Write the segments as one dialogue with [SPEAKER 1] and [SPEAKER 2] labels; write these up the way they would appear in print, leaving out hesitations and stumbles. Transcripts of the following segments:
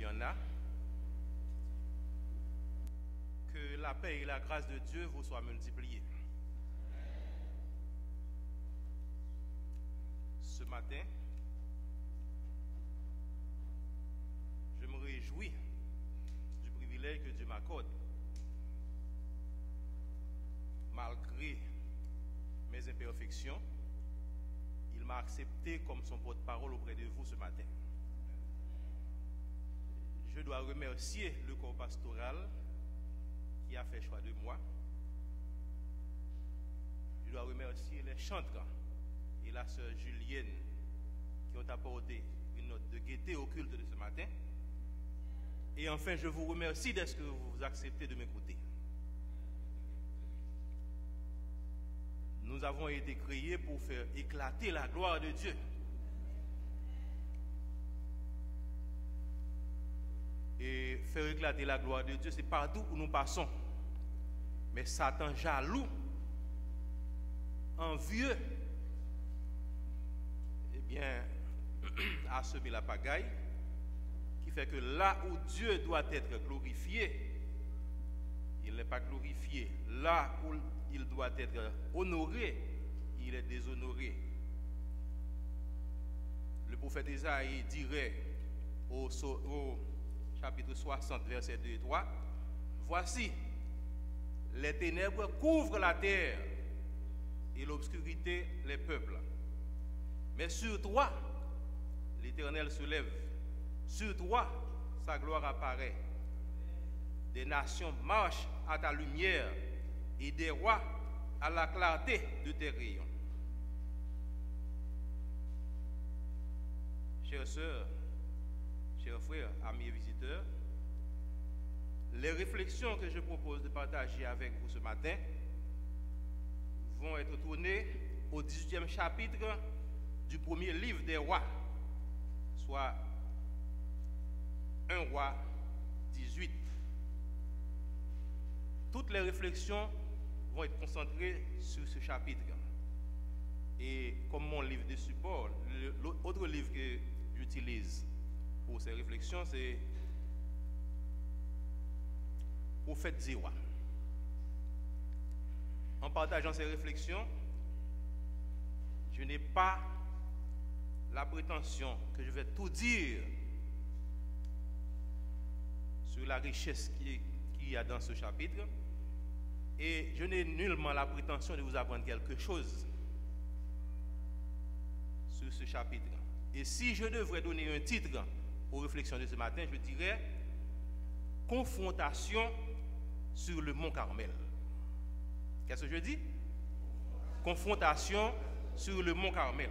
[SPEAKER 1] y en a. Que la paix et la grâce de Dieu vous soient multipliées. Ce matin, je me réjouis du privilège que Dieu m'accorde. Malgré mes imperfections, il m'a accepté comme son porte-parole auprès de vous ce matin. Je dois remercier le corps pastoral qui a fait choix de moi. Je dois remercier les chantres et la sœur Julienne qui ont apporté une note de gaieté au culte de ce matin. Et enfin, je vous remercie d'être que vous acceptez de m'écouter. Nous avons été créés pour faire éclater la gloire de Dieu. Et faire éclater la gloire de Dieu, c'est partout où nous passons. Mais Satan jaloux, envieux, eh bien, a semé la pagaille, qui fait que là où Dieu doit être glorifié, il n'est pas glorifié. Là où il doit être honoré, il est déshonoré. Le prophète Isaïe dirait au chapitre 60, versets 2 et 3, « Voici, les ténèbres couvrent la terre et l'obscurité les peuples. Mais sur toi, l'Éternel se lève. Sur toi, sa gloire apparaît. Des nations marchent à ta lumière et des rois à la clarté de tes rayons. » Chères sœurs, chers frères, amis et visiteurs, les réflexions que je propose de partager avec vous ce matin vont être tournées au 18e chapitre du premier livre des rois, soit 1 roi 18. Toutes les réflexions vont être concentrées sur ce chapitre. Et comme mon livre de support, l'autre livre que j'utilise pour ces réflexions, c'est Prophète Zéwa. En partageant ces réflexions, je n'ai pas la prétention que je vais tout dire sur la richesse qu'il y a dans ce chapitre, et je n'ai nullement la prétention de vous apprendre quelque chose sur ce chapitre. Et si je devrais donner un titre aux réflexions de ce matin, je dirais « Confrontation sur le mont Carmel ». Qu'est-ce que je dis? Confrontation sur le mont Carmel.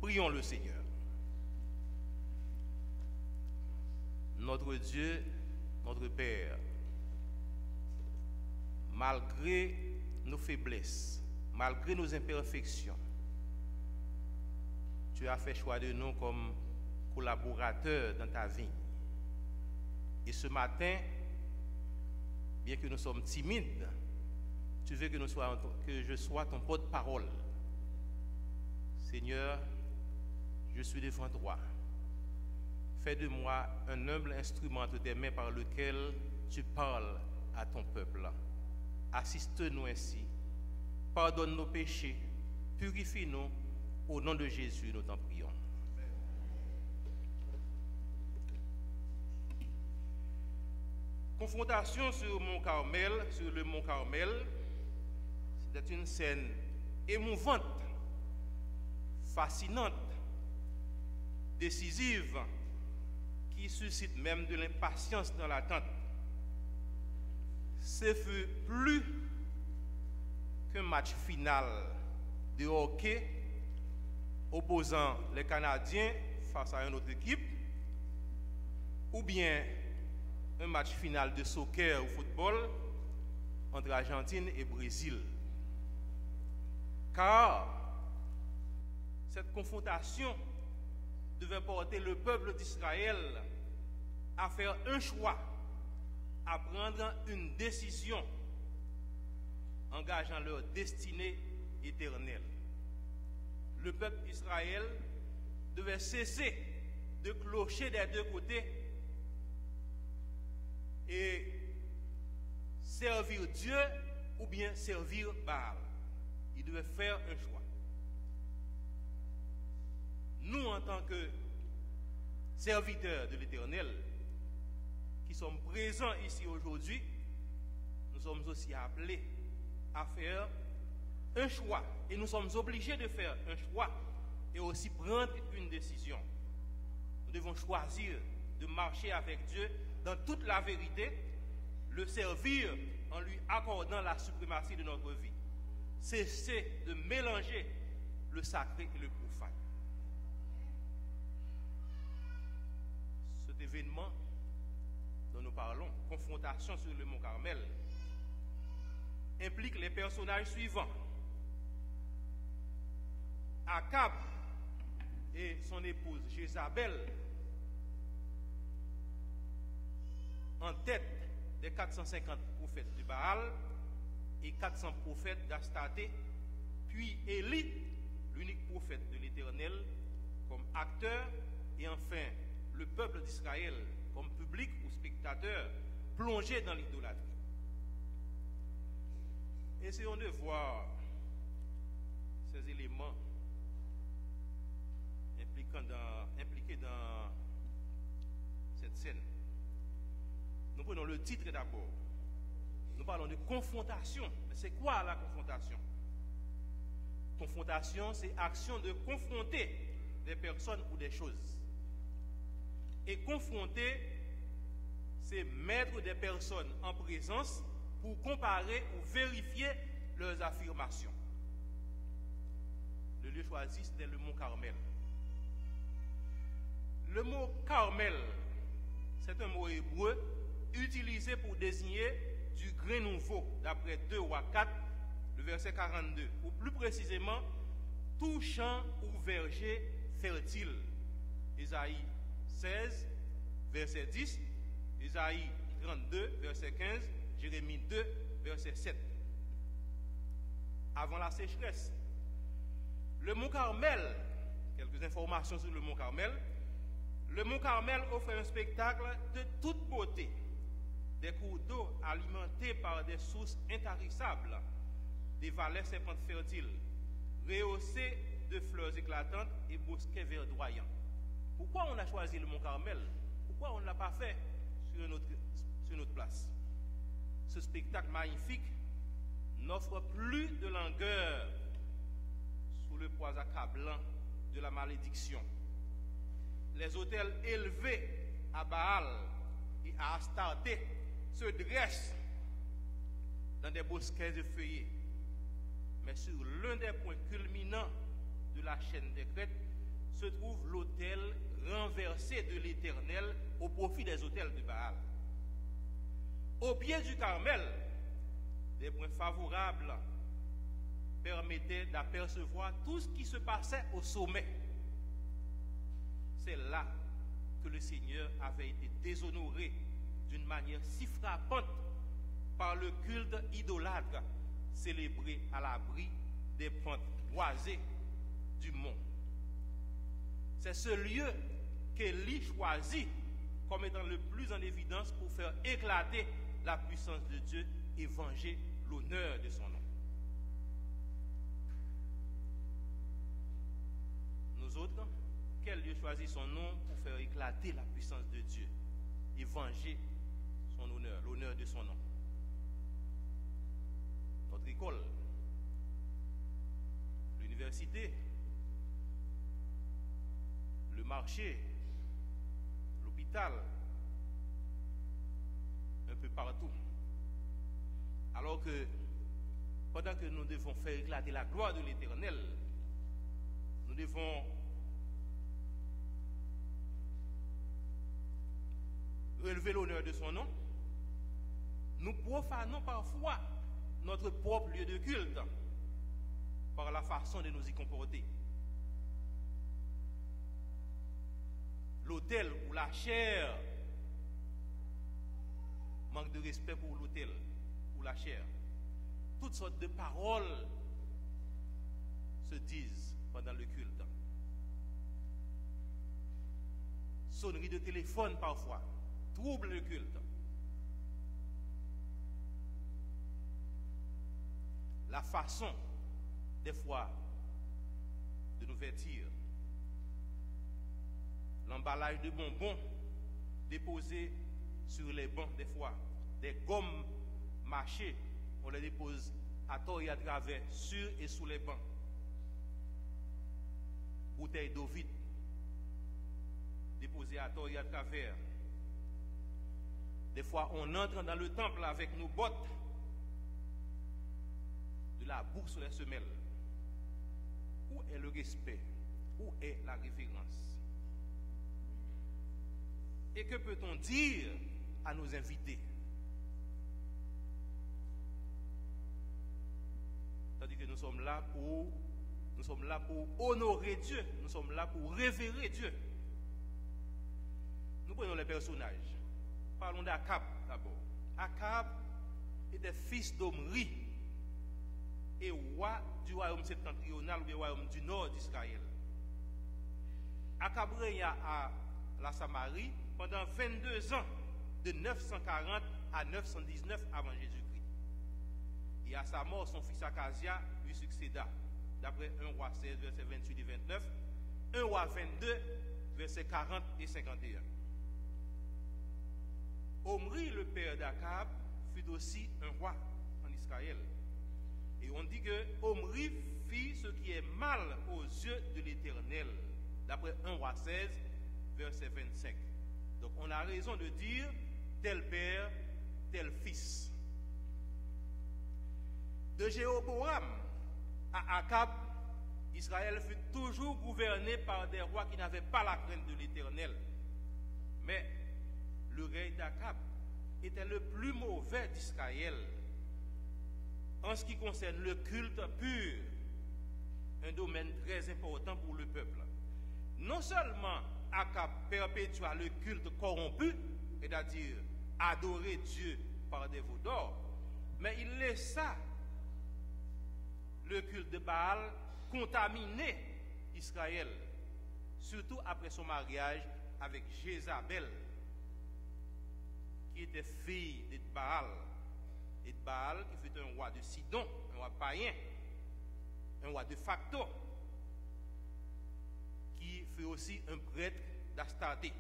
[SPEAKER 1] Prions le Seigneur. Notre Dieu, notre Père, malgré nos faiblesses, malgré nos imperfections, tu as fait choix de nous comme collaborateurs dans ta vie. Et ce matin, bien que nous sommes timides, tu veux que je sois ton porte-parole. Seigneur, je suis devant toi. Fais de moi un humble instrument entre tes mains par lequel tu parles à ton peuple. Assiste-nous ainsi. Pardonne nos péchés. Purifie-nous. Au nom de Jésus, nous t'en prions. Confrontation sur le mont Carmel, c'était une scène émouvante, fascinante, décisive, qui suscite même de l'impatience dans l'attente. Ce fut plus qu'un match final de hockey opposant les Canadiens face à une autre équipe, ou bien un match final de soccer ou football entre Argentine et Brésil. Car cette confrontation devait porter le peuple d'Israël à faire un choix, à prendre une décision engageant leur destinée éternelle. Le peuple d'Israël devait cesser de clocher des deux côtés Et servir Dieu ou bien servir Baal. Il devait faire un choix. Nous, en tant que serviteurs de l'Éternel, qui sommes présents ici aujourd'hui, nous sommes aussi appelés à faire un choix. Et nous sommes obligés de faire un choix et aussi prendre une décision. Nous devons choisir de marcher avec Dieu dans toute la vérité, le servir en lui accordant la suprématie de notre vie. Cesser de mélanger le sacré et le profane. Cet événement dont nous parlons, confrontation sur le mont Carmel, implique les personnages suivants. Akab et son épouse Jézabel, en tête des 450 prophètes de Baal et 400 prophètes d'Astarté, puis Élie, l'unique prophète de l'Éternel, comme acteur, et enfin le peuple d'Israël comme public ou spectateur plongé dans l'idolâtrie. Essayons de voir ces éléments impliqués dans cette scène. Nous prenons le titre d'abord. Nous parlons de confrontation. Mais c'est quoi la confrontation? Confrontation, c'est action de confronter des personnes ou des choses. Et confronter, c'est mettre des personnes en présence pour comparer ou vérifier leurs affirmations. Le lieu choisi, c'était le mont Carmel. Le mot Carmel, c'est un mot hébreu utilisé pour désigner du grain nouveau, d'après 2 Rois 4, le verset 42, ou plus précisément, tout champ ou verger fertile. Isaïe 16, verset 10, Isaïe 32, verset 15, Jérémie 2, verset 7. Avant la sécheresse, le mont Carmel, quelques informations sur le mont Carmel. Le mont Carmel offre un spectacle de toute beauté. Des cours d'eau alimentés par des sources intarissables, des vallées serpentes fertiles, rehaussées de fleurs éclatantes et bosquets verdoyants. Pourquoi on a choisi le mont Carmel? Pourquoi on ne l'a pas fait sur notre place? Ce spectacle magnifique n'offre plus de langueur sous le poids accablant de la malédiction. Les autels élevés à Baal et à Astarté se dressent dans des bosquets de feuillets. Mais sur l'un des points culminants de la chaîne des crêtes se trouve l'autel renversé de l'Éternel au profit des autels de Baal. Au pied du Carmel, des points favorables permettaient d'apercevoir tout ce qui se passait au sommet. C'est là que le Seigneur avait été déshonoré d'une manière si frappante par le culte idolâtre célébré à l'abri des pentes boisées du mont. C'est ce lieu qu'Élie choisit comme étant le plus en évidence pour faire éclater la puissance de Dieu et venger l'honneur de son nom. Nous autres, quel lieu choisit son nom pour faire éclater la puissance de Dieu et venger son honneur, l'honneur de son nom? Notre école, l'université, le marché, l'hôpital, un peu partout. Alors que, pendant que nous devons faire éclater la gloire de l'Éternel, nous devons relever l'honneur de son nom, nous profanons parfois notre propre lieu de culte par la façon de nous y comporter. L'autel ou la chair manque de respect pour l'autel ou la chair. Toutes sortes de paroles se disent pendant le culte. Sonnerie de téléphone parfois trouble le culte. la façon, des fois, de nous vêtir. L'emballage de bonbons déposés sur les bancs, des fois, des gommes mâchées, on les dépose à tort et à travers, sur et sous les bancs. Bouteilles d'eau vide déposées à tort et à travers. Des fois, on entre dans le temple avec nos bottes, de la boue sur les semelles. Où est le respect? Où est la révérence? Et que peut-on dire à nos invités? Tandis que nous sommes là pour honorer Dieu, nous sommes là pour révérer Dieu. Nous prenons les personnages. Parlons d'Akab d'abord. Akab était fils d'Omri et roi du royaume septentrional ou du royaume du nord d'Israël. Akab régna à la Samarie pendant 22 ans, de 940 à 919 avant Jésus-Christ. Et à sa mort, son fils Akazia lui succéda, d'après 1 roi 16, versets 28 et 29, 1 roi 22, versets 40 et 51. Omri, le père d'Akab, fut aussi un roi en Israël. Et on dit que Omri fit ce qui est mal aux yeux de l'Éternel, d'après 1 roi 16, verset 25. Donc on a raison de dire tel père, tel fils. De Jéroboam à Akab, Israël fut toujours gouverné par des rois qui n'avaient pas la crainte de l'Éternel. Mais le règne d'Akab était le plus mauvais d'Israël en ce qui concerne le culte pur, un domaine très important pour le peuple. Non seulement Akab perpétua le culte corrompu, c'est-à-dire adorer Dieu par des veaux d'or, mais il laissa le culte de Baal contaminer Israël, surtout après son mariage avec Jézabel, qui était fille de Baal. Et Baal, qui fut un roi de Sidon, un roi païen, un roi de facto, qui fut aussi un prêtre d'Astarté.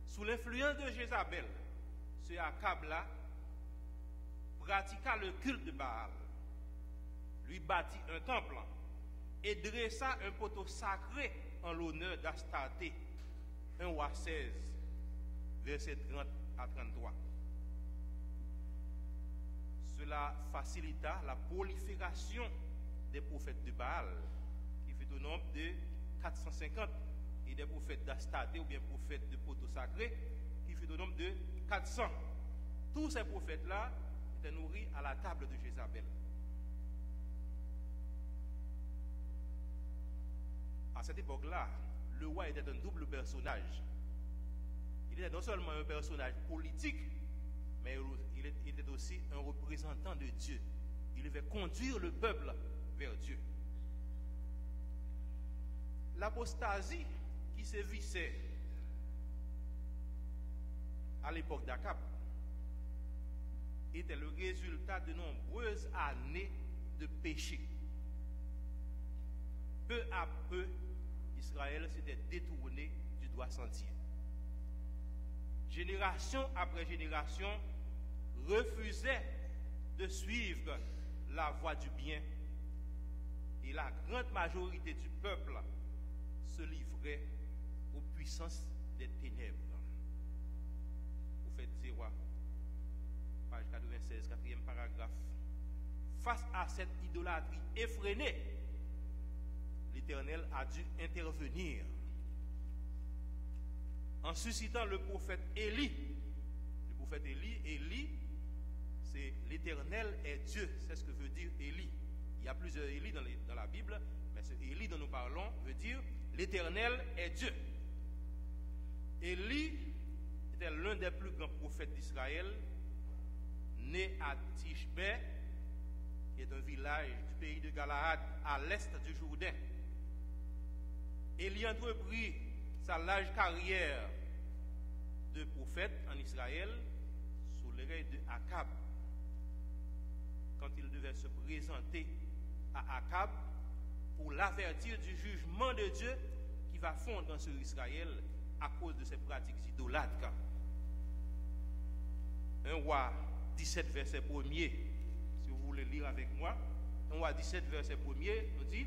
[SPEAKER 1] Sous l'influence de Jézabel, ce Akab-là pratiqua le culte de Baal, lui bâtit un temple et dressa un poteau sacré en l'honneur d'Astarté. 1 roi 16, versets 30 à 33. Cela facilita la prolifération des prophètes de Baal, qui fut au nombre de 450, et des prophètes d'Astarté ou bien prophètes de poteau sacré, qui fut au nombre de 400. Tous ces prophètes-là étaient nourris à la table de Jézabel. À cette époque-là, le roi était un double personnage. Il était non seulement un personnage politique, mais il était aussi un représentant de Dieu. Il devait conduire le peuple vers Dieu. L'apostasie qui sévissait à l'époque d'Akab était le résultat de nombreuses années de péché. Peu à peu, Israël s'était détourné du droit sentier. Génération après génération refusait de suivre la voie du bien et la grande majorité du peuple se livrait aux puissances des ténèbres. Prophète 0, page 96, 4e paragraphe. Face à cette idolâtrie effrénée, l'Éternel a dû intervenir en suscitant le prophète Élie. Le prophète Élie, c'est l'Éternel est Dieu, c'est ce que veut dire Élie. Il y a plusieurs Élie dans la Bible, mais ce Élie dont nous parlons veut dire l'Éternel est Dieu. Élie était l'un des plus grands prophètes d'Israël, né à Tishbé, qui est un village du pays de Galaad à l'est du Jourdain. Élie entreprit sa large carrière de prophète en Israël sous le règne de Akab. quand il devait se présenter à Akab pour l'avertir du jugement de Dieu qui va fondre sur Israël à cause de ses pratiques idolâtres. 1 Roi 17, verset 1er, si vous voulez lire avec moi. 1 Roi 17, verset 1er, on dit: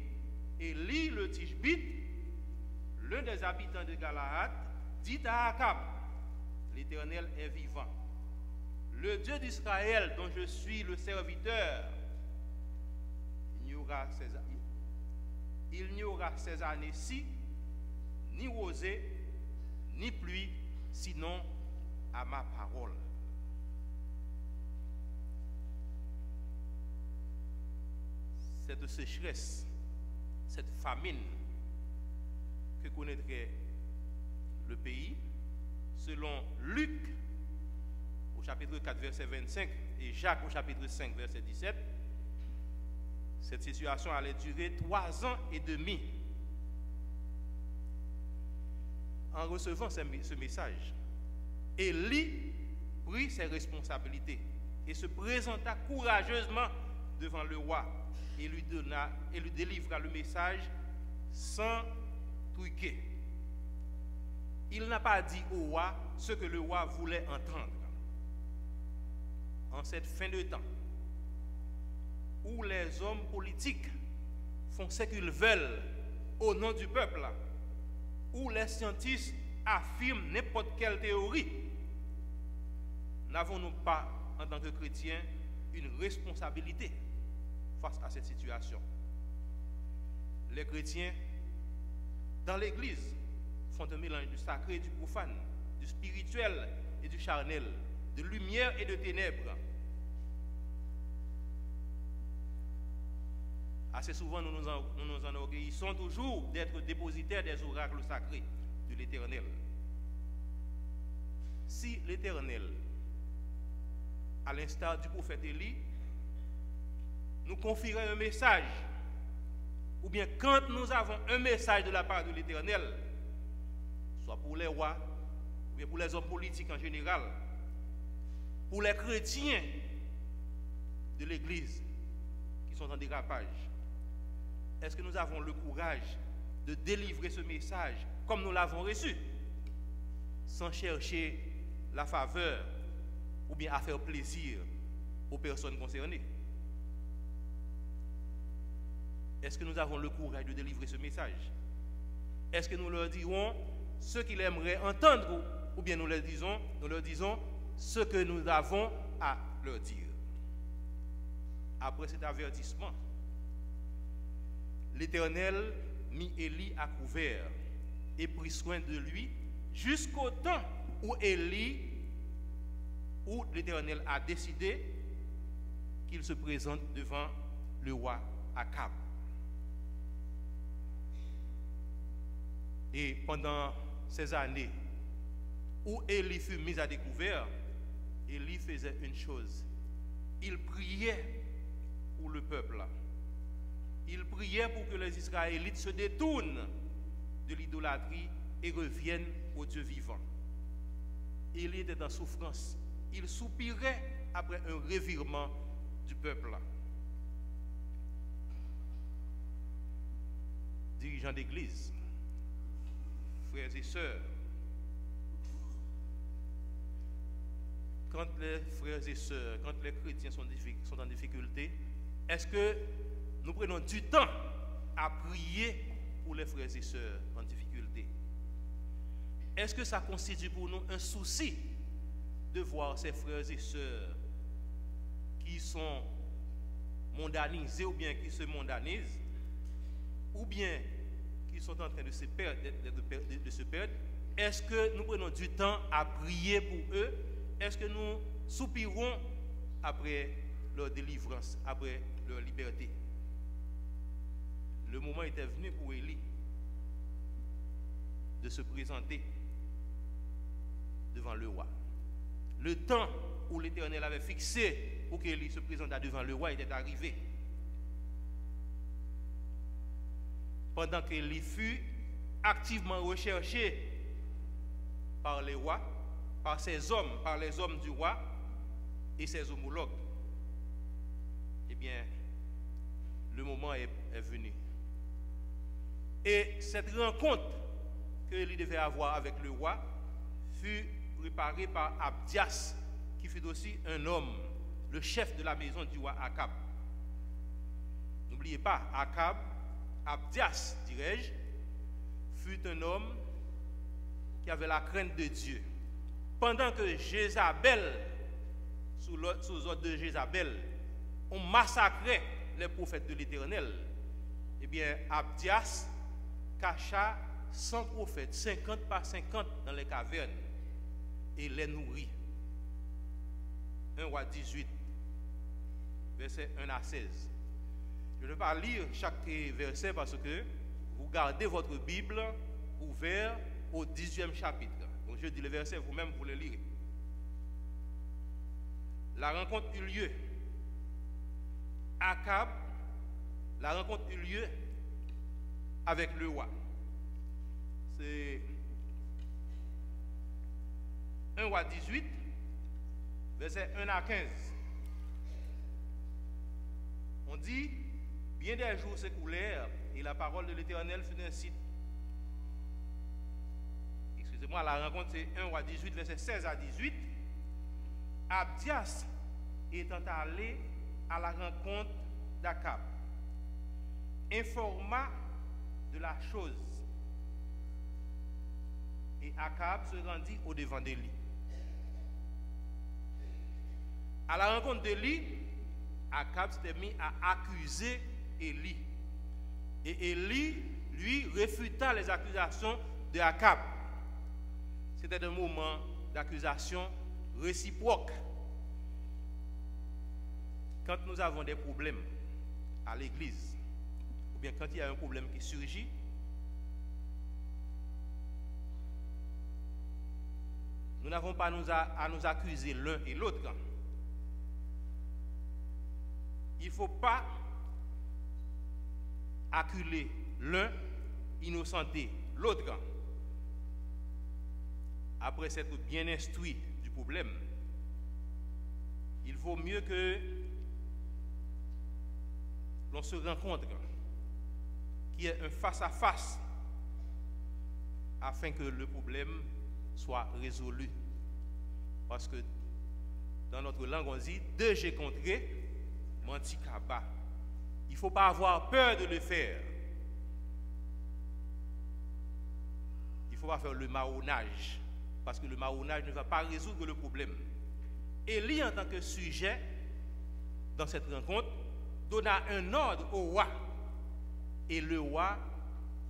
[SPEAKER 1] Élie le Tishbite, l'un des habitants de Galaad, dit à Akab: L'Éternel est vivant, le Dieu d'Israël dont je suis le serviteur. Il n'y aura ces années-ci ni rosée ni pluie, sinon à ma parole. Cette sécheresse, cette famine que connaîtrait le pays, selon Luc au chapitre 4, verset 25, et Jacques au chapitre 5, verset 17, cette situation allait durer 3 ans et demi. En recevant ce message, Élie prit ses responsabilités et se présenta courageusement devant le roi et lui délivra le message sans truquer. Il n'a pas dit au roi ce que le roi voulait entendre. En cette fin de temps, où les hommes politiques font ce qu'ils veulent au nom du peuple, où les scientifiques affirment n'importe quelle théorie, n'avons-nous pas, en tant que chrétiens, une responsabilité face à cette situation? Les chrétiens, dans l'Église, font un mélange du sacré et du profane, du spirituel et du charnel, de lumière et de ténèbres. Assez souvent, nous nous enorgueillissons toujours d'être dépositaires des oracles sacrés de l'Éternel. Si l'Éternel, à l'instar du prophète Élie, nous confierait un message, ou bien quand nous avons un message de la part de l'Éternel, soit pour les rois, ou bien pour les hommes politiques en général, pour les chrétiens de l'Église qui sont en dérapage, est-ce que nous avons le courage de délivrer ce message comme nous l'avons reçu, sans chercher la faveur ou bien à faire plaisir aux personnes concernées? Est-ce que nous avons le courage de délivrer ce message? Est-ce que nous leur dirons ce qu'ils aimeraient entendre, ou bien nous leur disons ce que nous avons à leur dire? Après cet avertissement, l'Éternel mit Élie à couvert et prit soin de lui jusqu'au temps où l'Éternel a décidé qu'il se présente devant le roi Akab. Et pendant ces années où Élie fut mis à découvert, Élie faisait une chose: il priait pour le peuple. Il priait pour que les Israélites se détournent de l'idolâtrie et reviennent au Dieu vivant. Élie était en souffrance. Il soupirait après un revirement du peuple. Dirigeants d'église, frères et sœurs, quand les frères et sœurs, quand les chrétiens sont en difficulté, est-ce que nous prenons du temps à prier pour les frères et sœurs en difficulté? Est-ce que ça constitue pour nous un souci de voir ces frères et sœurs qui sont mondanisés ou bien qui se mondanisent ou bien qui sont en train de se perdre, Est-ce que nous prenons du temps à prier pour eux? Est-ce que nous soupirons après leur délivrance, après leur liberté? Le moment était venu pour Élie de se présenter devant le roi. Le temps où l'Éternel avait fixé pour qu'Élie se présente devant le roi était arrivé. Pendant qu'Élie fut activement recherché par les rois, par ses hommes, par les hommes du roi et ses homologues. bien, le moment est venu. Et cette rencontre que il devait avoir avec le roi fut préparée par Abdias, qui fut aussi un homme, le chef de la maison du roi Akab. N'oubliez pas, Abdias, dirais-je, fut un homme qui avait la crainte de Dieu. Pendant que Jézabel, sous ordre de Jézabel, on massacrait les prophètes de l'Éternel, eh bien, Abdias cacha 100 prophètes, 50 par 50 dans les cavernes, et les nourrit. 1 roi 18, versets 1 à 16. Je ne vais pas lire chaque verset parce que vous gardez votre Bible ouverte au 18e chapitre. Donc je dis le verset, vous-même vous le lirez. La rencontre eut lieu. Akab, la rencontre eut lieu avec le roi. C'est 1 roi 18, verset 1 à 15. On dit, bien des jours s'écoulèrent et la parole de l'Éternel fut ainsi. Excusez-moi, la rencontre c'est 1 roi 18, verset 16 à 18. Abdias étant allé à la rencontre d'Akab, informa de la chose. Et Akab se rendit au devant d'Élie. À la rencontre d'Élie, Akab s'était mis à accuser Élie. Et Élie, lui, réfuta les accusations de Akab. C'était un moment d'accusation réciproque. Quand nous avons des problèmes à l'église, ou bien quand il y a un problème qui surgit, nous n'avons pas à nous accuser l'un et l'autre. Il ne faut pas acculer l'un, innocenter l'autre. Après s'être bien instruit du problème, il vaut mieux que l'on se rencontre, qu'il y ait un face-à-face, afin que le problème soit résolu. Parce que dans notre langue, on dit « deux j'ai contré, menti kaba ». Il ne faut pas avoir peur de le faire. Il ne faut pas faire le marronnage, parce que le marronnage ne va pas résoudre le problème. Élie, en tant que sujet, dans cette rencontre, donna un ordre au roi. Et le roi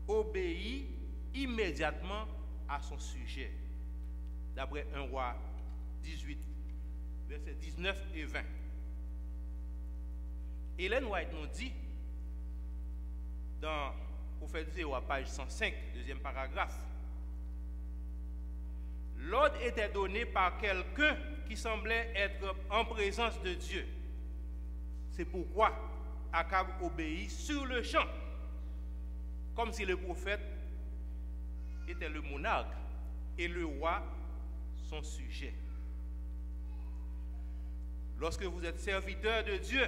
[SPEAKER 1] obéit immédiatement à son sujet. D'après 1 roi 18, versets 19 et 20. Ellen White nous dit, dans Prophète 0 à page 105, deuxième paragraphe, l'ordre était donné par quelqu'un qui semblait être en présence de Dieu. C'est pourquoi Akab obéit sur le champ, comme si le prophète était le monarque et le roi son sujet. Lorsque vous êtes serviteur de Dieu,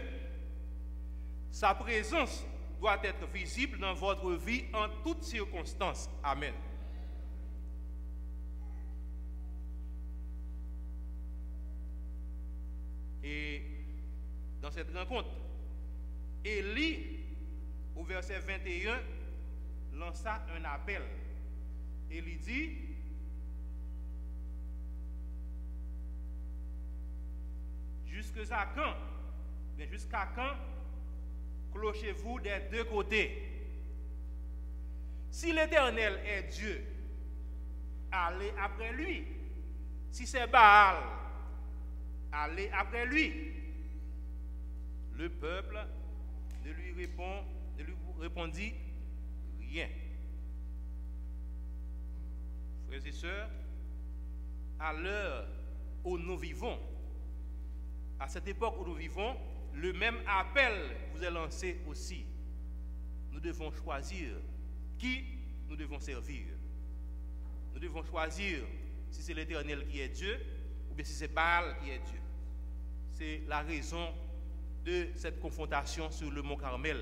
[SPEAKER 1] sa présence doit être visible dans votre vie en toutes circonstances. Amen. Et dans cette rencontre, Élie, au verset 21, lança un appel. Élie dit, jusqu'à quand clochez-vous des deux côtés? Si l'Éternel est Dieu, allez après lui. Si c'est Baal, allez après lui. Le peuple ne lui répondit rien. Frères et sœurs, à l'heure où nous vivons, à cette époque où nous vivons, le même appel vous est lancé aussi. Nous devons choisir qui nous devons servir. Nous devons choisir si c'est l'Éternel qui est Dieu ou bien si c'est Baal qui est Dieu. C'est la raison de cette confrontation sur le mont Carmel.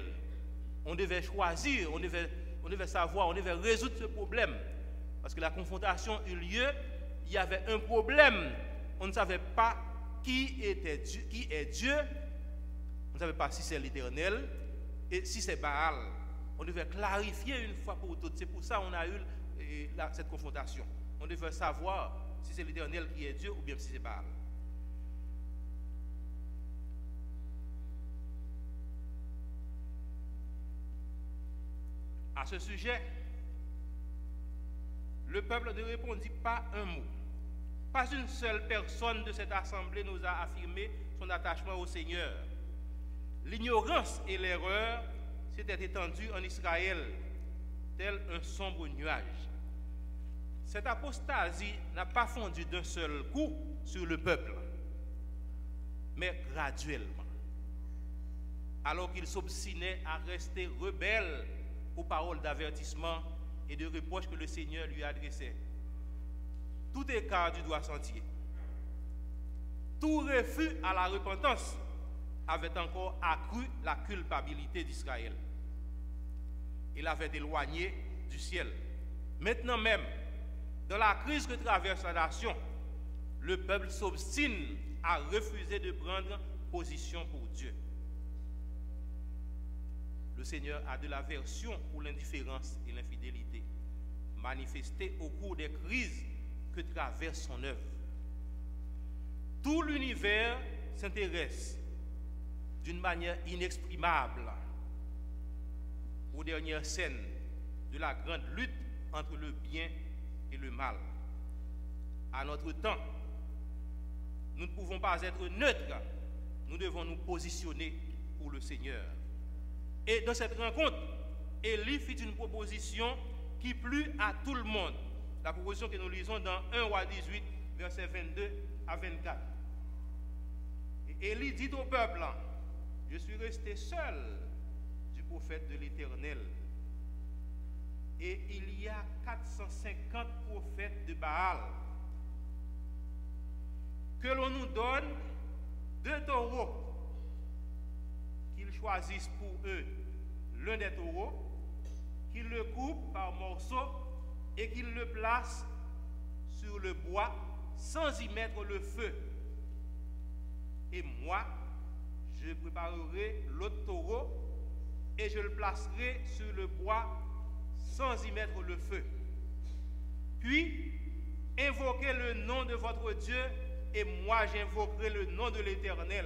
[SPEAKER 1] On devait choisir, on devait savoir, on devait résoudre ce problème. Parce que la confrontation eut lieu, il y avait un problème. On ne savait pas qui est Dieu. On ne savait pas si c'est l'Éternel et si c'est Baal. On devait clarifier une fois pour toutes. C'est pour ça qu'on a eu cette confrontation. On devait savoir si c'est l'Éternel qui est Dieu ou bien si c'est Baal. À ce sujet, le peuple ne répondit pas un mot. Pas une seule personne de cette assemblée nous a affirmé son attachement au Seigneur. L'ignorance et l'erreur s'étaient étendues en Israël, tel un sombre nuage. Cette apostasie n'a pas fondu d'un seul coup sur le peuple, mais graduellement. Alors qu'il s'obstinait à rester rebelle aux paroles d'avertissement et de reproches que le Seigneur lui adressait. Tout écart du doigt sentier, tout refus à la repentance avait encore accru la culpabilité d'Israël. Il avait éloigné du ciel. Maintenant même, dans la crise que traverse la nation, le peuple s'obstine à refuser de prendre position pour Dieu. Le Seigneur a de l'aversion pour l'indifférence et l'infidélité, manifestées au cours des crises que traverse son œuvre. Tout l'univers s'intéresse d'une manière inexprimable aux dernières scènes de la grande lutte entre le bien et le mal. À notre temps, nous ne pouvons pas être neutres, nous devons nous positionner pour le Seigneur. Et dans cette rencontre, Élie fit une proposition qui plut à tout le monde. La proposition que nous lisons dans 1 Roi 18, versets 22 à 24. Et Élie dit au peuple, je suis resté seul du prophète de l'Éternel. Et il y a 450 prophètes de Baal. Que l'on nous donne 2 taureaux, qu'ils choisissent pour eux l'un des taureaux, qu'ils le coupent par morceaux et qu'ils le placent sur le bois sans y mettre le feu. Et moi, je préparerai l'autre taureau et je le placerai sur le bois sans y mettre le feu. Puis, invoquez le nom de votre Dieu et moi j'invoquerai le nom de l'Éternel.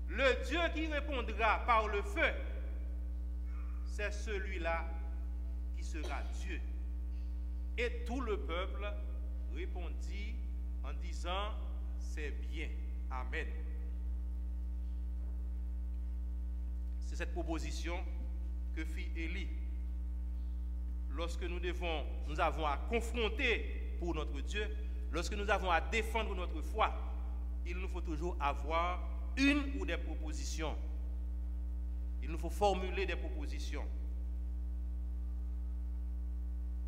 [SPEAKER 1] Le Dieu qui répondra par le feu, c'est celui-là qui sera Dieu. Et tout le peuple répondit en disant, c'est bien. Amen. C'est cette proposition que fit Élie. Lorsque nous avons à confronter pour notre Dieu, lorsque nous avons à défendre notre foi, il nous faut toujours avoir une ou des propositions. Il nous faut formuler des propositions.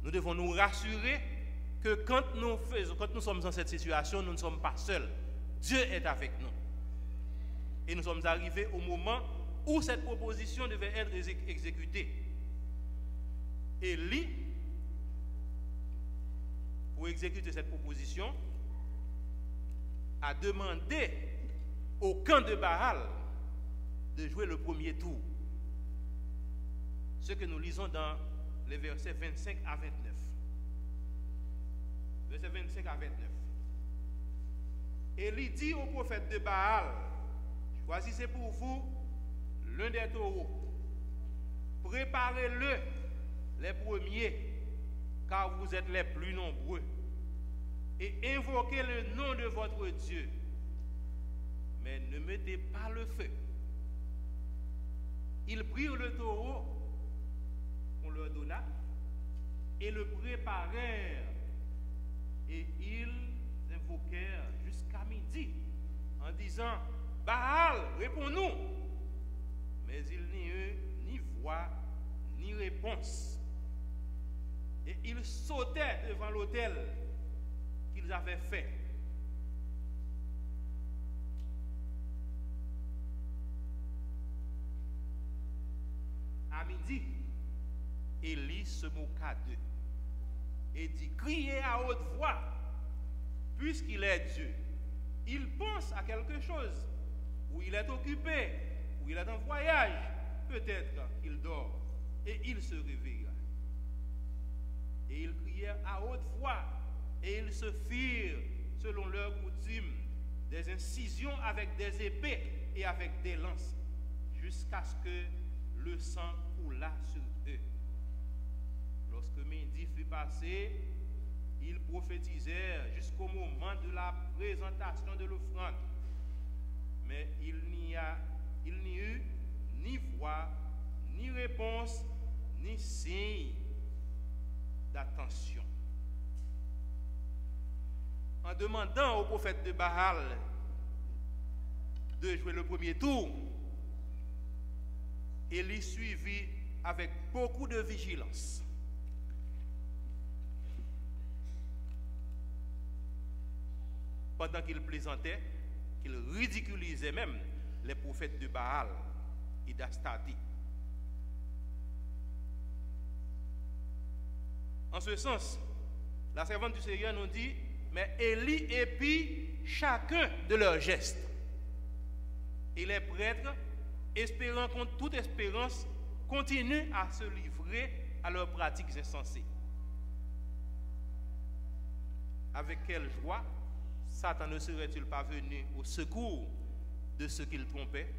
[SPEAKER 1] Nous devons nous rassurer que quand nous sommes dans cette situation, nous ne sommes pas seuls. Dieu est avec nous. Et nous sommes arrivés au moment où cette proposition devait être exécutée. Élie, pour exécuter cette proposition, a demandé au camp de Baal de jouer le premier tour. Ce que nous lisons dans les versets 25 à 29. Versets 25 à 29. Élie dit au prophète de Baal, choisissez pour vous l'un des taureaux, préparez-le les premiers, car vous êtes les plus nombreux, et invoquez le nom de votre Dieu, mais ne mettez pas le feu. Ils prirent le taureau qu'on leur donna et le préparèrent, et ils invoquèrent jusqu'à midi en disant, Baal, réponds-nous. Mais il n'y eut ni voix ni réponse. Et ils sautaient devant l'autel qu'ils avaient fait. midi, Élie se moqua d'eux et dit, criez à haute voix, puisqu'il est Dieu. Il pense à quelque chose, ou il est occupé, ou il est en voyage, peut-être qu'il dort, et il se réveillera. Et ils crièrent à haute voix, et ils se firent, selon leur coutume, des incisions avec des épées et avec des lances, jusqu'à ce que le sang coula sur eux. Lorsque midi fut passé, ils prophétisèrent jusqu'au moment de la présentation de l'offrande. Mais il n'y eut ni voix, ni réponse, ni signe d'attention. En demandant au prophète de Baal de jouer le premier tour, Élie suivit avec beaucoup de vigilance. Pendant qu'il plaisantait, qu'il ridiculisait même les prophètes de Baal et d'Astati. En ce sens, la servante du Seigneur nous dit, mais Élie épie chacun de leurs gestes. Et les prêtres, espérant contre toute espérance, continuent à se livrer à leurs pratiques insensées. Avec quelle joie Satan ne serait-il pas venu au secours de ceux qu'il trompait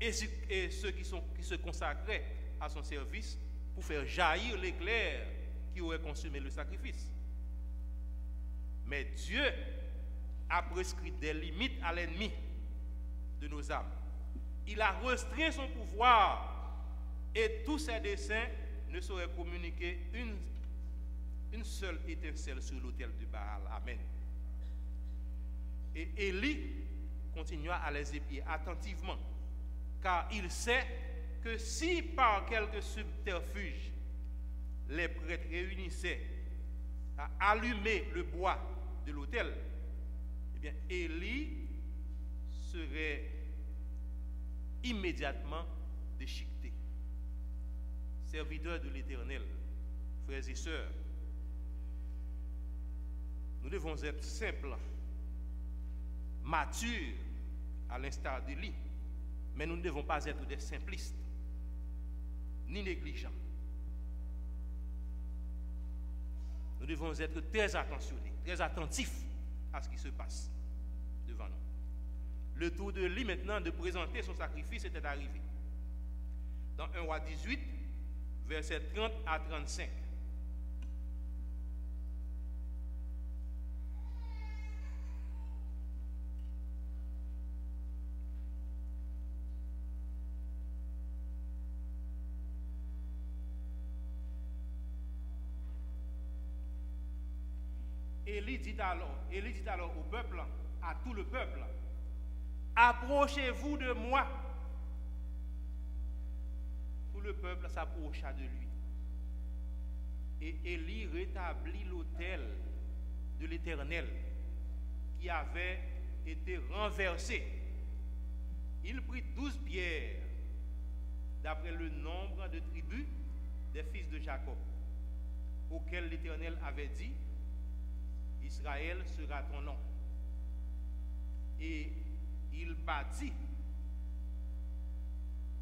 [SPEAKER 1] et ceux qui se consacraient à son service pour faire jaillir l'éclair qui aurait consumé le sacrifice? Mais Dieu a prescrit des limites à l'ennemi de nos âmes. Il a restreint son pouvoir et tous ses desseins ne sauraient communiquer une seule étincelle sur l'autel de Baal. Amen. Et Élie continua à les épier attentivement, car il sait que si par quelque subterfuge les prêtres réunissaient à allumer le bois de l'autel, eh bien Élie serait immédiatement déchiqueté. Serviteurs de l'Éternel, frères et sœurs, nous devons être simples, matures, à l'instar d'Élie, mais nous ne devons pas être des simplistes, ni négligents. Nous devons être très attentionnés, très attentifs à ce qui se passe devant nous. Le tour de Élie maintenant de présenter son sacrifice était arrivé. Dans 1 Roi 18, versets 30 à 35. Élie dit alors au peuple, à tout le peuple, approchez-vous de moi. Tout le peuple s'approcha de lui. Et Élie rétablit l'autel de l'Éternel qui avait été renversé. Il prit 12 pierres, d'après le nombre de tribus des fils de Jacob, auxquels l'Éternel avait dit, Israël sera ton nom. Et il bâtit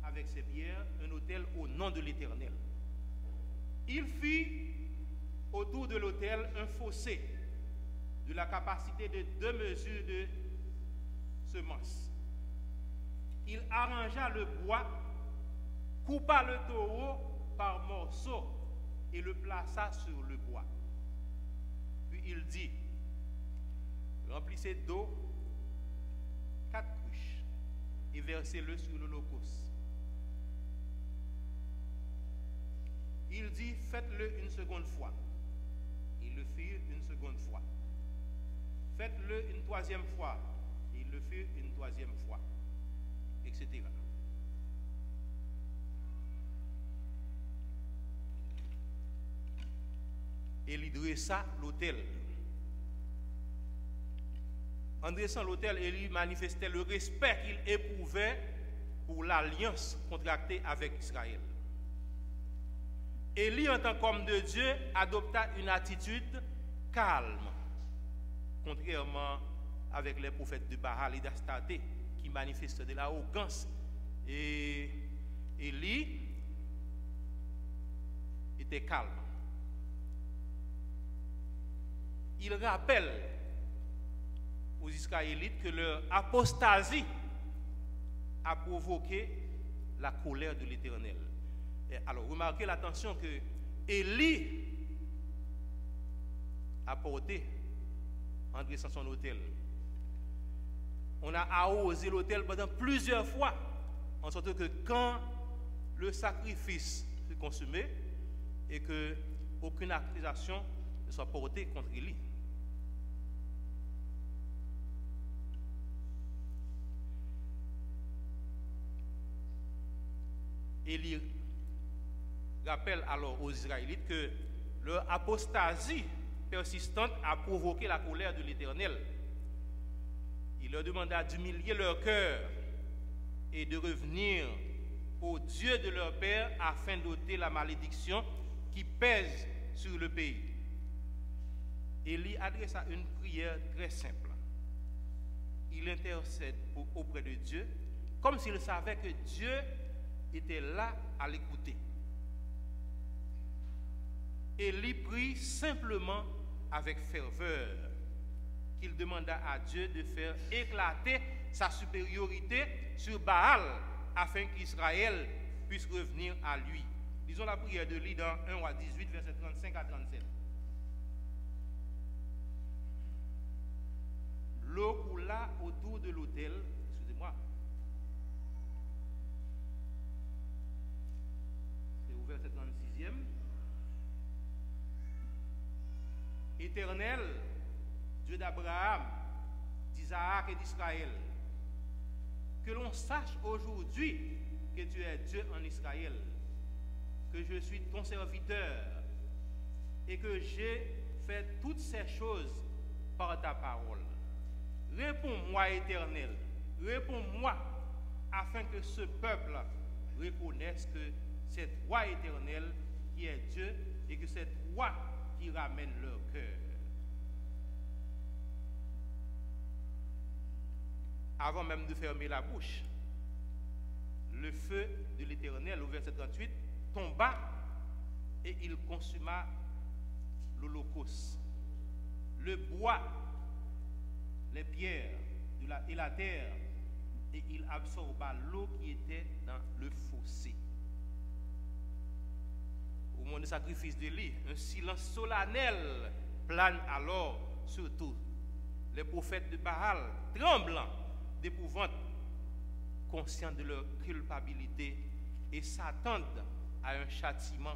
[SPEAKER 1] avec ses pierres un autel au nom de l'Éternel. Il fit autour de l'autel un fossé de la capacité de 2 mesures de semences. Il arrangea le bois, coupa le taureau par morceaux et le plaça sur le bois. Puis il dit, remplissez d'eau 4 cruches et versez-le sur l'holocauste. Il dit, faites-le une seconde fois. Ils le firent une seconde fois. Faites-le une troisième fois. Ils le firent une troisième fois. Etc. Et il dressa l'autel. En dressant l'autel, Élie manifestait le respect qu'il éprouvait pour l'alliance contractée avec Israël. Élie, en tant qu'homme de Dieu, adopta une attitude calme, contrairement avec les prophètes de Baal et d'Astarté qui manifestent de l'arrogance. Et Élie était calme. Il rappelle aux Israélites que leur apostasie a provoqué la colère de l'Éternel. Alors, remarquez l'attention que Élie a porté en dressant son autel. On a arrosé l'autel pendant plusieurs fois, en sorte que quand le sacrifice fut consommé et que aucune accusation ne soit portée contre Élie. Élie rappelle alors aux Israélites que leur apostasie persistante a provoqué la colère de l'Éternel. Il leur demanda d'humilier leur cœur et de revenir au Dieu de leur père afin d'ôter la malédiction qui pèse sur le pays. Élie adressa une prière très simple. Il intercède auprès de Dieu comme s'il savait que Dieu était là à l'écouter. Élie prie simplement avec ferveur, qu'il demanda à Dieu de faire éclater sa supériorité sur Baal afin qu'Israël puisse revenir à lui. Lisons la prière de Élie dans 1 roi 18, versets 35 à 37. L'eau coula autour de l'autel, excusez-moi, c'est au verset 36e. Éternel, Dieu d'Abraham, d'Isaac et d'Israël, que l'on sache aujourd'hui que tu es Dieu en Israël, que je suis ton serviteur et que j'ai fait toutes ces choses par ta parole. Réponds-moi, Éternel, réponds-moi, afin que ce peuple reconnaisse que c'est toi, Éternel, qui es Dieu et que c'est toi qui ramène leur cœur. Avant même de fermer la bouche, le feu de l'Éternel, au verset 38, tomba et il consuma l'holocauste, le bois, les pierres et la terre, et il absorba l'eau qui était dans le fossé. Au moment du sacrifice d'Élie, un silence solennel plane alors sur tous. Les prophètes de Baal, tremblants d'épouvante, conscients de leur culpabilité, et s'attendent à un châtiment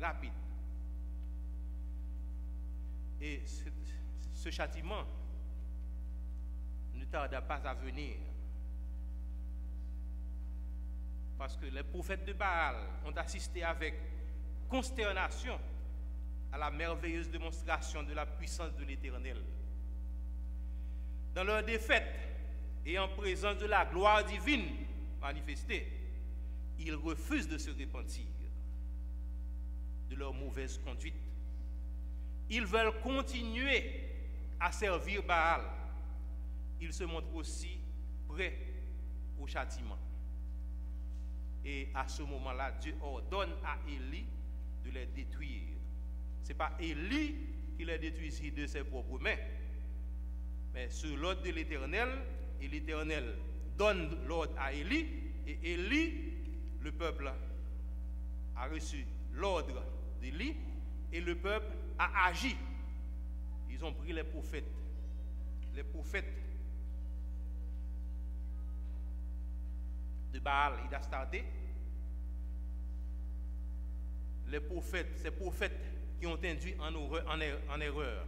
[SPEAKER 1] rapide. Et ce châtiment ne tarda pas à venir, parce que les prophètes de Baal ont assisté avec consternation à la merveilleuse démonstration de la puissance de l'Éternel. Dans leur défaite et en présence de la gloire divine manifestée, ils refusent de se repentir de leur mauvaise conduite. Ils veulent continuer à servir Baal. Ils se montrent aussi prêts au châtiment. Et à ce moment-là, Dieu ordonne à Élie de les détruire. Ce n'est pas Élie qui les détruit de ses propres mains, mais sur l'ordre de l'Éternel, et l'Éternel donne l'ordre à Élie, et Élie, le peuple, a reçu l'ordre d'Élie, et le peuple a agi. Ils ont pris les prophètes de Baal et d'Astarté, ces prophètes qui ont induit en erreur,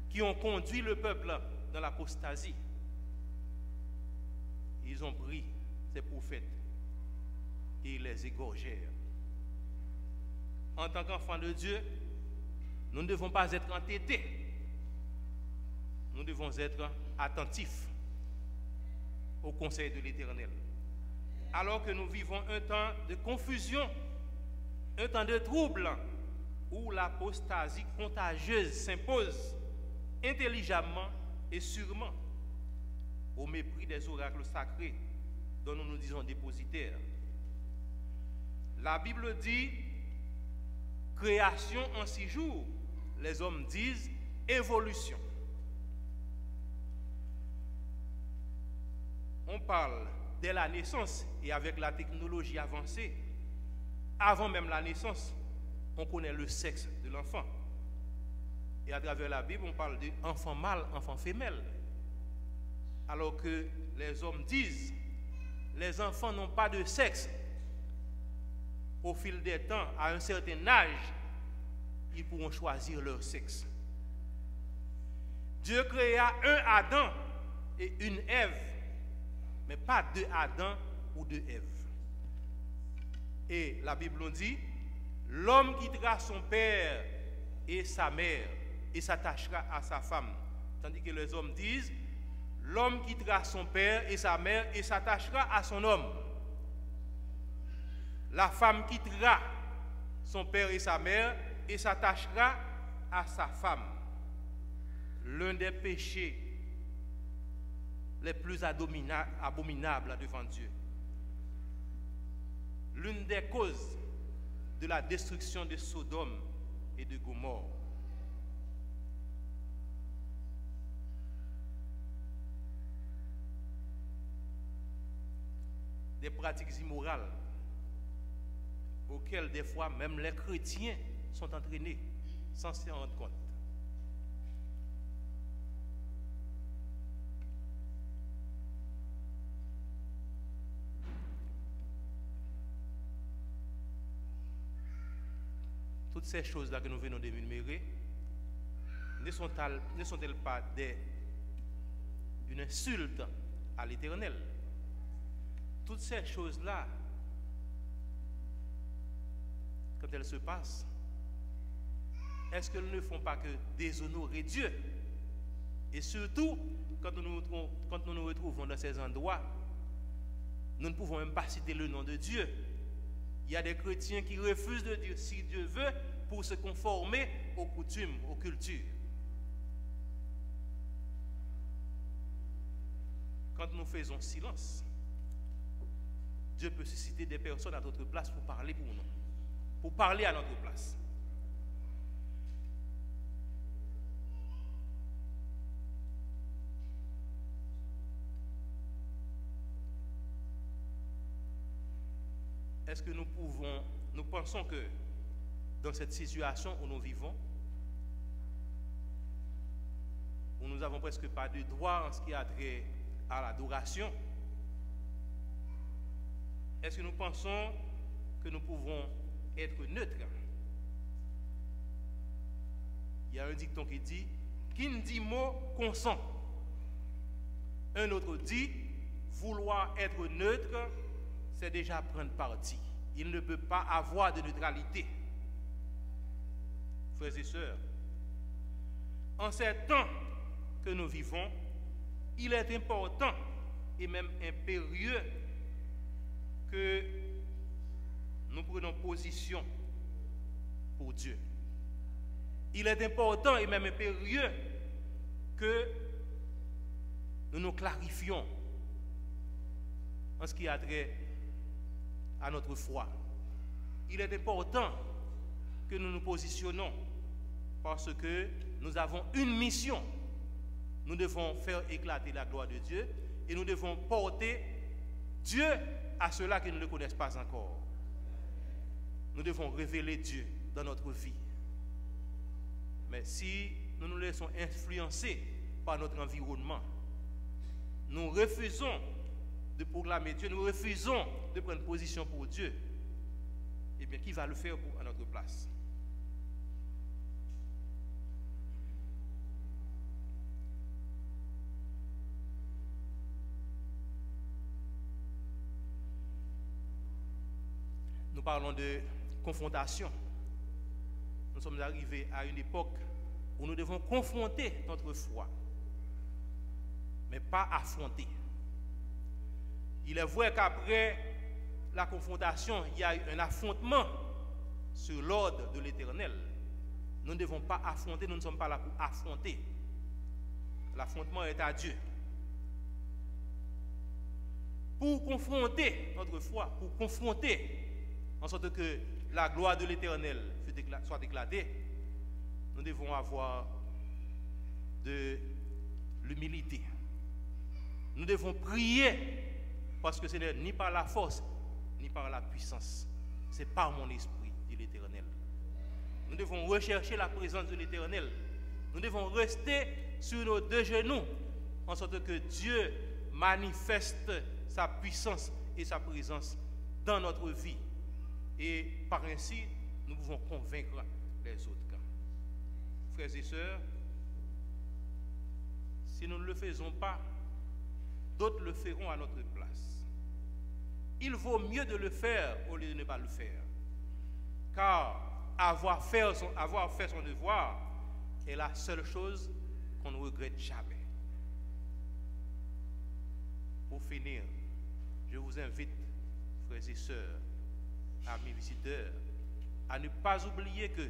[SPEAKER 1] qui ont conduit le peuple dans l'apostasie. Ils ont pris ces prophètes et les égorgèrent. En tant qu'enfants de Dieu, nous ne devons pas être entêtés. Nous devons être attentifs au conseil de l'Éternel. Alors que nous vivons un temps de confusion Un temps de trouble où l'apostasie contagieuse s'impose intelligemment et sûrement, au mépris des oracles sacrés dont nous nous disons dépositaires. La Bible dit création en 6 jours, les hommes disent évolution. On parle dès la naissance et avec la technologie avancée, avant même la naissance, on connaît le sexe de l'enfant. Et à travers la Bible, on parle d'enfant mâle, enfant femelle. Alors que les hommes disent, les enfants n'ont pas de sexe. Au fil des temps, à un certain âge, ils pourront choisir leur sexe. Dieu créa un Adam et une Ève, mais pas 2 Adam ou 2 Ève. Et la Bible nous dit, l'homme quittera son père et sa mère et s'attachera à sa femme. Tandis que les hommes disent, l'homme quittera son père et sa mère et s'attachera à son homme. La femme quittera son père et sa mère et s'attachera à sa femme. L'un des péchés les plus abominables devant Dieu. L'une des causes de la destruction de Sodome et de Gomorrhe. Des pratiques immorales auxquelles des fois même les chrétiens sont entraînés sans s'en rendre compte. Toutes ces choses-là que nous venons d'énumérer ne sont-elles pas une insulte à l'Éternel? Toutes ces choses-là, quand elles se passent, est-ce qu'elles ne font pas que déshonorer Dieu? Et surtout, quand nous nous retrouvons dans ces endroits, nous ne pouvons même pas citer le nom de Dieu. Il y a des chrétiens qui refusent de dire si Dieu veut pour se conformer aux coutumes, aux cultures. Quand nous faisons silence, Dieu peut susciter des personnes à notre place pour parler pour nous, pour parler à notre place. Est-ce que nous pensons que dans cette situation où nous vivons, où nous n'avons presque pas de droit en ce qui a trait à l'adoration, est-ce que nous pensons que nous pouvons être neutres? Il y a un dicton qui dit « Qui ne dit mot consent ». Un autre dit « Vouloir être neutre, c'est déjà prendre parti. Il ne peut pas avoir de neutralité. » Frères et sœurs, en ces temps que nous vivons, il est important et même impérieux que nous prenions position pour Dieu. Il est important et même impérieux que nous nous clarifions en ce qui a trait à notre foi. Il est important que nous nous positionnons parce que nous avons une mission. Nous devons faire éclater la gloire de Dieu et nous devons porter Dieu à ceux-là qui ne le connaissent pas encore. Nous devons révéler Dieu dans notre vie. Mais si nous nous laissons influencer par notre environnement, nous refusons de proclamer Dieu, nous refusons de prendre position pour Dieu, eh bien, qui va le faire à notre place? Nous parlons de confrontation. Nous sommes arrivés à une époque où nous devons confronter notre foi, mais pas affronter. Il est vrai qu'après la confrontation, il y a eu un affrontement sur l'ordre de l'Éternel. Nous ne devons pas affronter, nous ne sommes pas là pour affronter. L'affrontement est à Dieu. Pour confronter notre foi, pour confronter, en sorte que la gloire de l'Éternel soit éclatée, nous devons avoir de l'humilité. Nous devons prier, parce que ce n'est ni par la force, ni par la puissance. C'est par mon esprit, dit l'Éternel. Nous devons rechercher la présence de l'Éternel. Nous devons rester sur nos deux genoux, en sorte que Dieu manifeste sa puissance et sa présence dans notre vie. Et par ainsi, nous pouvons convaincre les autres. Frères et sœurs, si nous ne le faisons pas, d'autres le feront à notre place. Il vaut mieux de le faire au lieu de ne pas le faire. Car avoir fait son devoir est la seule chose qu'on ne regrette jamais. Pour finir, je vous invite, frères et sœurs, amis visiteurs, à ne pas oublier que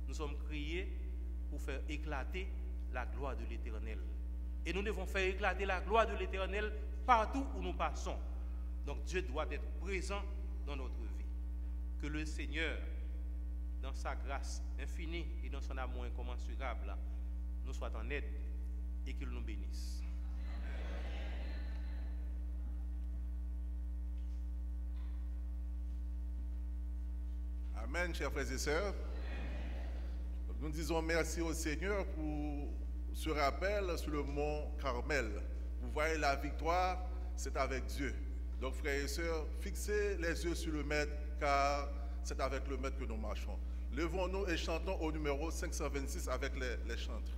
[SPEAKER 1] nous sommes créés pour faire éclater la gloire de l'Éternel. Et nous devons faire éclater la gloire de l'Éternel partout où nous passons. Donc Dieu doit être présent dans notre vie. Que le Seigneur, dans sa grâce infinie et dans son amour incommensurable, nous soit en aide et qu'il nous bénisse.
[SPEAKER 2] Amen, chers frères et sœurs. Nous disons merci au Seigneur pour ce rappel sur le mont Carmel. Vous voyez, la victoire, c'est avec Dieu. Donc, frères et sœurs, fixez les yeux sur le Maître, car c'est avec le Maître que nous marchons. Levons-nous et chantons au numéro 526 avec les chantres.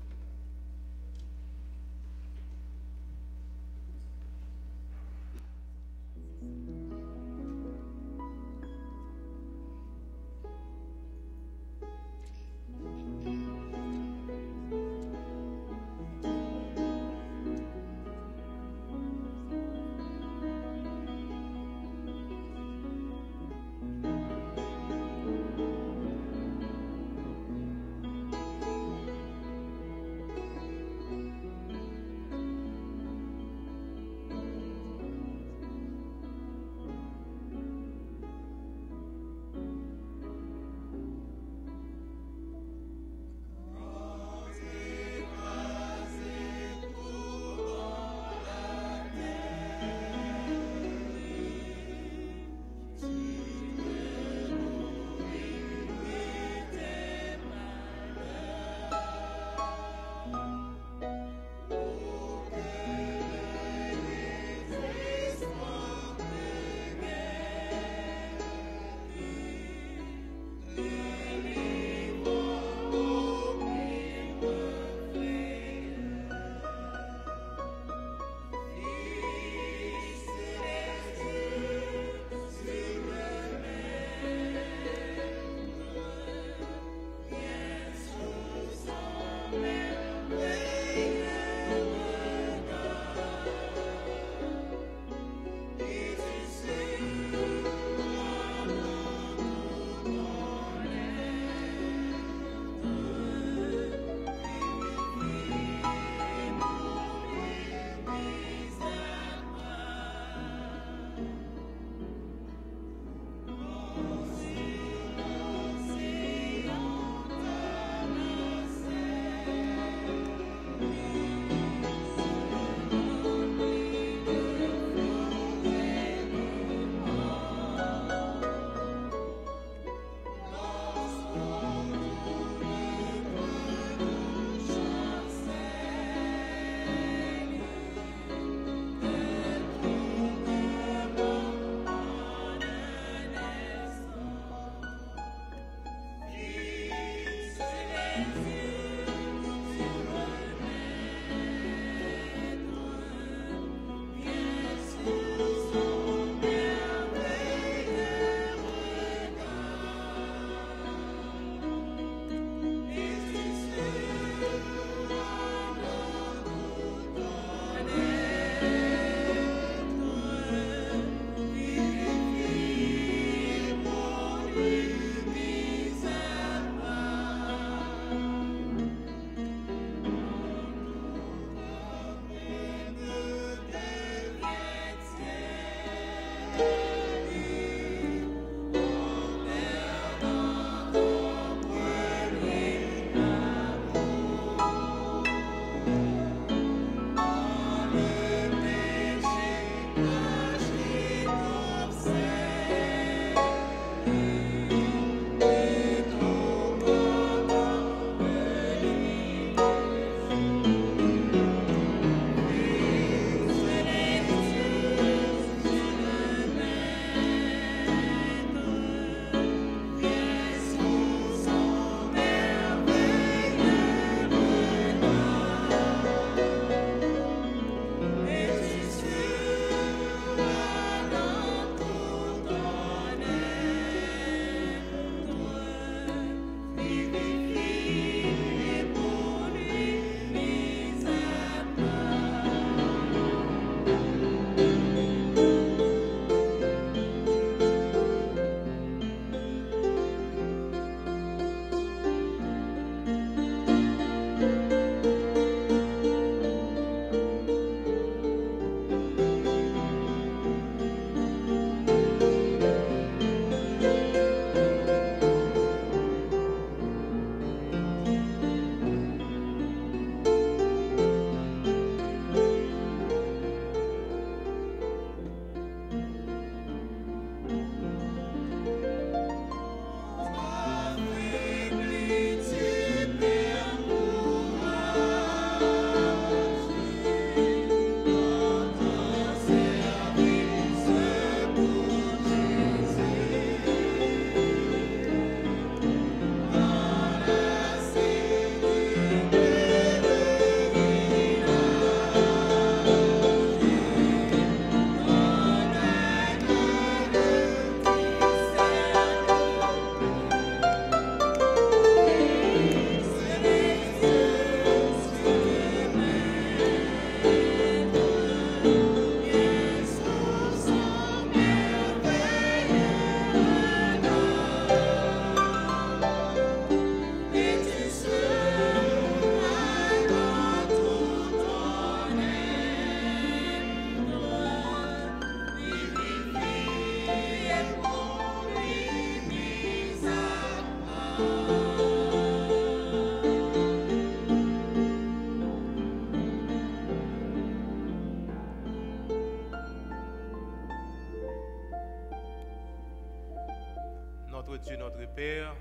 [SPEAKER 1] notre Père,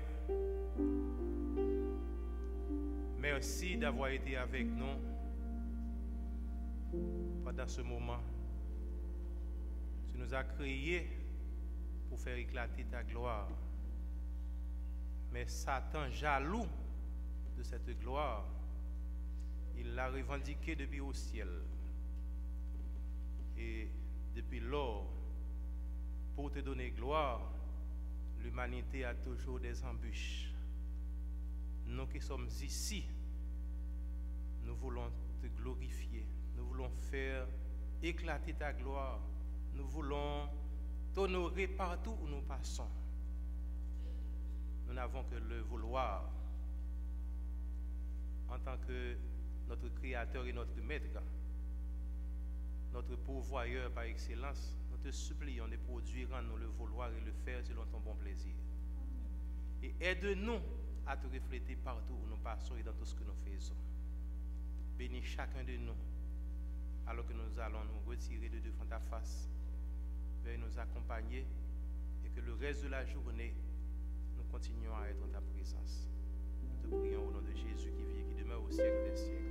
[SPEAKER 1] merci d'avoir été avec nous pendant ce moment. Tu nous as créés pour faire éclater ta gloire. Mais Satan, jaloux de cette gloire, il l'a revendiquée depuis au ciel. Et depuis lors, pour te donner gloire, l'humanité a toujours des embûches. Nous qui sommes ici, nous voulons te glorifier. Nous voulons faire éclater ta gloire. Nous voulons t'honorer partout où nous passons. Nous n'avons que le vouloir. En tant que notre Créateur et notre Maître, notre pourvoyeur par excellence, nous te supplions de produire en nous le vouloir et le faire selon ton bon plaisir. Et aide-nous à te refléter partout où nous passons et dans tout ce que nous faisons. Bénis chacun de nous alors que nous allons nous retirer de devant ta face. Veuille nous accompagner et que le reste de la journée, nous continuons à être en ta présence. Nous te prions au nom de Jésus qui vit et qui demeure au siècle des siècles.